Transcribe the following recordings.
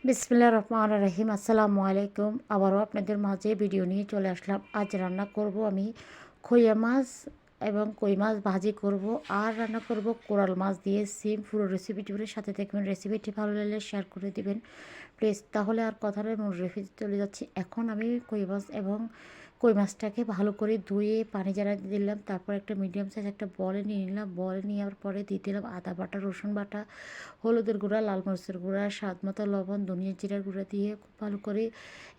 বিসমিল্লাহির রহমানির রহিম। আসসালামু আলাইকুম। আবারও আপনাদের মাঝে ভিডিও নিয়ে চলে আসলাম। আজ রান্না করব আমি খইয়া মাছ এবং কই মাছ ভাজি করব, আর রান্না করব কোরাল মাছ দিয়ে সিম। পুরো রেসিপিটি সাথে দেখবেন। রেসিপিটি ভালো লাগলে শেয়ার করে দিবেন প্লিজ। তাহলে আর কথা নয়, মূল রেসিপিতে চলে যাচ্ছি। এখন আমি কই মাছ এবং কই মাছটাকে ভালো করে ধুয়ে পানি ঝাড়া দিয়ে দিলাম। তারপর একটা মিডিয়াম সাইজ একটা বলে নিয়ে নিলাম। বলে নেওয়ার পরে দিয়ে দিলাম আদা বাটা, রসুন বাটা, হলুদের গুঁড়া, লাল মরিচের গুঁড়া, স্বাদ মতো লবণ, ধনিয়া জিরার গুঁড়া দিয়ে খুব ভালো করে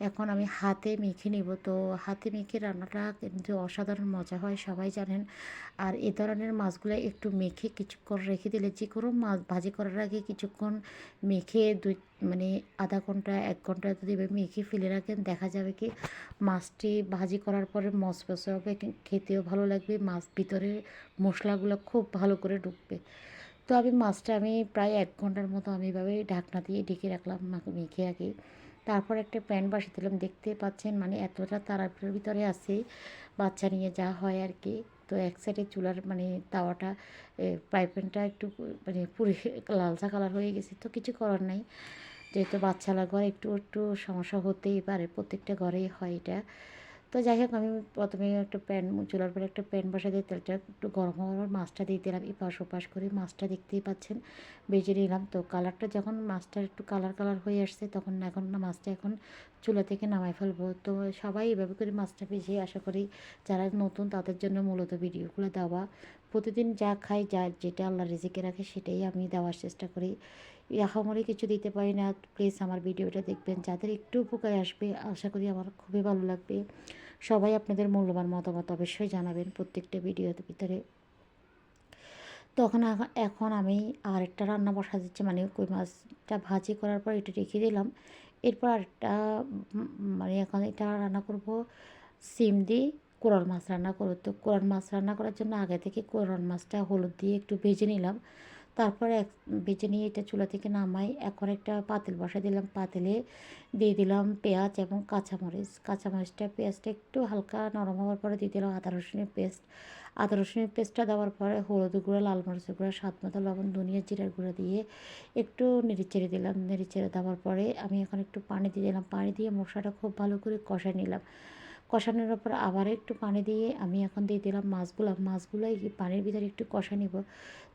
এখন আমি হাতে মেখে নেব। তো হাতে মেখে রান্নাটা কিন্তু অসাধারণ মজা হয়, সবাই জানেন। আর এ ধরনের মাছগুলো একটু মেখে কিছুক্ষণ রেখে দিলে, যে কোনো মাছ ভাজি করার আগে কিছুক্ষণ মেখে মানে আধা ঘন্টা 1 ঘন্টা যদি মেখে ফেলে রাখেন, দেখা যাবে কি মাছটি ভাজি করার পরে মচমচে হবে, খেতেও ভালো লাগবে, মাছ ভিতরে মশলাগুলো খুব ভালো করে ঢুকবে। তো মাছটা প্রায় 1 ঘন্টার মতো আমি এভাবে ঢাকনা দিয়ে ঢেকে রাখলাম মেখে আগে। তারপর একটা প্যান বসিয়ে দিলাম। দেখতে পাচ্ছেন মানে এতটা তাড়াহুড়োর ভিতরে আছি, বাচ্চা নিয়ে যা হয় আর কি। তো এক সাইডে চুলার মানে তাওয়াটা, ফ্রাই প্যানটা একটু মানে পুড়ে লালচা কালার হয়ে গেছে। তো কিছু করার নাই, যেহেতু বাচ্চারা ঘরে একটু একটু সমস্যা হতেই পারে, প্রত্যেকটা ঘরেই হয় এটা। তো যাই হোক, আমি প্রথমে একটা প্যান, চুলার পরে একটা প্যান বসা দিয়ে তেলটা একটু গরম হওয়ার পর মাছটা দিয়ে দিলাম। এপাশ ওপাশ করে মাছটা দেখতেই পাচ্ছেন ভেজে নিলাম। তো কালারটা যখন মাছটার একটু কালার কালার হয়ে আসছে, তখন এখন না মাছটা এখন চুলা থেকে নামাই ফেলবো। তো সবাই এভাবে করে মাছটা ভেজে, আশা করি যারা নতুন তাদের জন্য মূলত ভিডিওগুলো দেওয়া। প্রতিদিন যা খাই, যা যেটা আল্লাহ রিজিকে রাখে সেটাই আমি দেওয়ার চেষ্টা করি। আহামরি কিছু দিতে পারি না। প্লিজ আমার ভিডিওটা দেখবেন, যাদের একটু উপকারে আসবে, আশা করি আমার খুবই ভালো লাগবে। সবাই আপনাদের মূল্যবান মতামত অবশ্যই জানাবেন প্রত্যেকটা ভিডিওর ভিতরে। তখন এখন আমি আরেকটা রান্না বসা দিচ্ছি, মানে কই মাছটা ভাজি করার পর এটা রেখে দিলাম। এরপর আরেকটা মানে এখন এটা রান্না করব সিম দিয়ে কোরাল মাছ রান্না করব। তো কোরাল মাছ রান্না করার জন্য আগে থেকে কোরাল মাছটা হলুদ দিয়ে একটু ভেজে নিলাম। তারপরে ভেজে নিয়ে এটা চুলা থেকে নামাই। এখন একটা পাতিল বসা দিলাম। পাতিলে দিয়ে দিলাম পেঁয়াজ এবং কাঁচামরিচ। কাঁচামরিচটা, পেঁয়াজটা একটু হালকা নরম হওয়ার পরে দিয়ে দিলাম আদা রসুনের পেস্ট। আদা রসুনের পেস্টটা দেওয়ার পরে হলুদ গুঁড়া, লাল মরিচের গুঁড়া, স্বাদ মতো লবণ, ধনিয়া জিরার গুঁড়া দিয়ে একটু নেড়েচেড়ে দিলাম। নেড়েচেড়ে দেওয়ার পরে আমি এখন একটু পানি দিয়ে দিলাম। পানি দিয়ে মশলাটা খুব ভালো করে কষায় নিলাম। কষানোর পর আবার একটু পানি দিয়ে আমি এখন দিয়ে দিলাম মাছগুলো এই পানির ভিতরে একটু কষা নিব।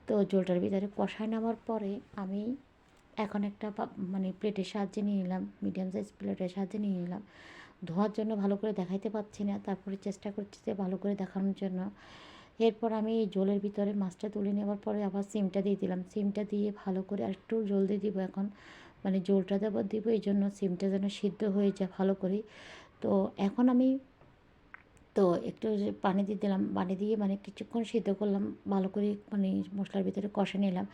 তো ঝোলটার ভিতরে কষায় নেওয়ার পরে আমি এখন একটা মানে প্লেটের সাহায্যে নিয়ে নিলাম, মিডিয়াম সাইজ প্লেটের সাহায্যে নিয়ে নিলাম। ধোয়ার জন্য ভালো করে দেখাইতে পাচ্ছি না, তারপরে চেষ্টা করছি যে ভালো করে দেখানোর জন্য। এরপর আমি এই ঝোলের ভিতরে মাছটা তুলে নেওয়ার পরে আবার সিমটা দিয়ে দিলাম। সিমটা দিয়ে ভালো করে আর একটু জল দিয়ে দিব এখন, মানে ঝোলটা দিব এই জন্য সিমটা যেন সিদ্ধ হয়ে যায় ভালো করে। তো এখন আমি তো একটু যে পানি দিয়ে দিলাম, পানি দিয়ে মানে কিছুক্ষণ সিদ্ধ করলাম ভালো করে, মানে মশলার ভিতরে কষে নিলাম।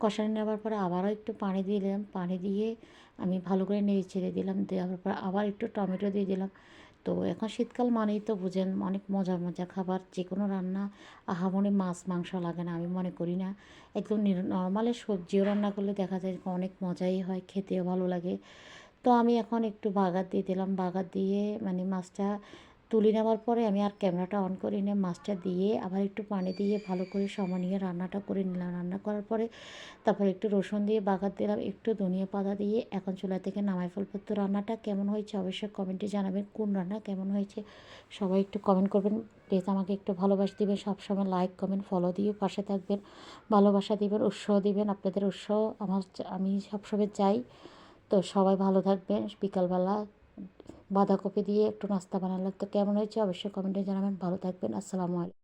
কষানো নেওয়ার পরে আবারও একটু পানি দিয়ে দিলাম। পানি দিয়ে আমি ভালো করে নেড়ে ছেড়ে দিলাম। দেওয়ার পর আবার একটু টমেটো দিয়ে দিলাম। তো এখন শীতকাল মানেই তো বুঝেন অনেক মজার মজার খাবার। যে কোনো রান্না আহামরি মাছ মাংস লাগে না আমি মনে করি না। একদম নর্মালি সবজিও রান্না করলে দেখা যায় অনেক মজাই হয়, খেতেও ভালো লাগে। তো আমি এখন একটু বাগার দিয়ে দিলাম। বাগার দিয়ে মানে মাছটা তুলে নেওয়ার পরে আমি আর ক্যামেরাটা অন করি না, মাছটা দিয়ে আবার একটু পানি দিয়ে ভালো করে সমানিয়ে রান্নাটা করে নিলাম। রান্না করার পরে তারপর একটু রসুন দিয়ে বাগার দিলাম, একটু ধনিয়া পাতা দিয়ে এখন চুলা থেকে নামাই ফেলবো। তো রান্নাটা কেমন হয়েছে অবশ্যই কমেন্টে জানাবেন, কোন রান্না কেমন হয়েছে সবাই একটু কমেন্ট করবেন প্লিজ। আমাকে একটু ভালোবাসা দিবেন, সবসময় লাইক কমেন্ট ফলো দিয়ে পাশে থাকবেন, ভালোবাসা দিবেন, উৎসাহ দিবেন। আপনাদের উৎসাহ আমি সবসময় চাই। তো সবাই ভালো থাকবেন। বিকালবেলা বাঁধাকপি দিয়ে একটু নাস্তা বানালাম। তো কেমন হয়েছে অবশ্যই কমেন্টে জানাবেন। ভালো থাকবেন। আসসালামু আলাইকুম।